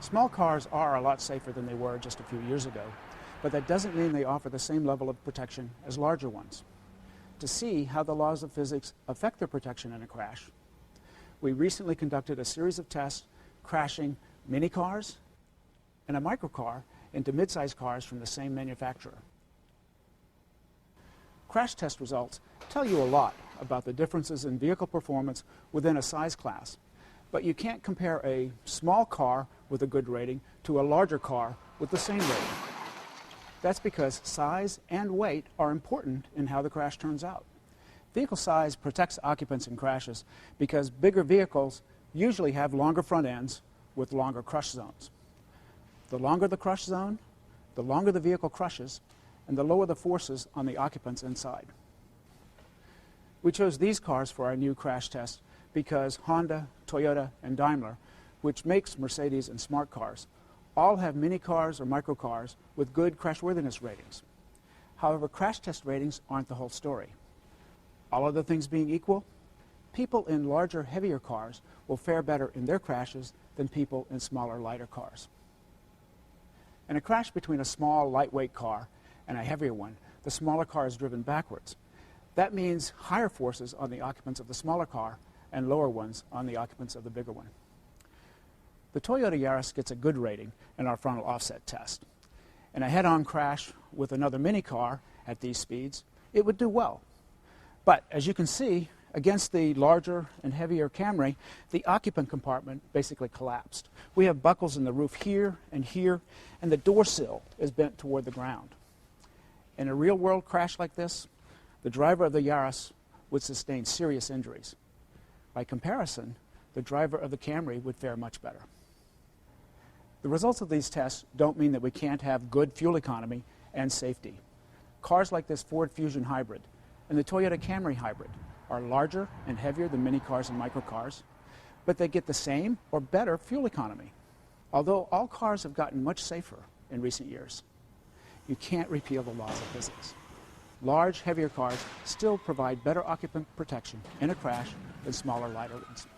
Small cars are a lot safer than they were just a few years ago, but that doesn't mean they offer the same level of protection as larger ones. To see how the laws of physics affect their protection in a crash, we recently conducted a series of tests crashing minicars and a microcar into mid-sized cars from the same manufacturer. Crash test results tell you a lot about the differences in vehicle performance within a size class, but you can't compare a small car with a good rating to a larger car with the same rating. That's because size and weight are important in how the crash turns out. Vehicle size protects occupants in crashes because bigger vehicles usually have longer front ends with longer crush zones. The longer the crush zone, the longer the vehicle crushes, and the lower the forces on the occupants inside. We chose these cars for our new crash test because Honda, Toyota, and Daimler, which makes Mercedes and smart cars, all have minicars or microcars with good crashworthiness ratings. However, crash test ratings aren't the whole story. All other things being equal, people in larger, heavier cars will fare better in their crashes than people in smaller, lighter cars. In a crash between a small, lightweight car and a heavier one, the smaller car is driven backwards. That means higher forces on the occupants of the smaller car and lower ones on the occupants of the bigger one. The Toyota Yaris gets a good rating in our frontal offset test. In a head-on crash with another minicar at these speeds, it would do well. But as you can see, against the larger and heavier Camry, the occupant compartment basically collapsed. We have buckles in the roof here, and the door sill is bent toward the ground. In a real-world crash like this, the driver of the Yaris would sustain serious injuries. By comparison, the driver of the Camry would fare much better. The results of these tests don't mean that we can't have good fuel economy and safety. Cars like this Ford Fusion Hybrid and the Toyota Camry Hybrid are larger and heavier than minicars and microcars, but they get the same or better fuel economy. Although all cars have gotten much safer in recent years, you can't repeal the laws of physics. Large, heavier cars still provide better occupant protection in a crash than smaller, lighter ones.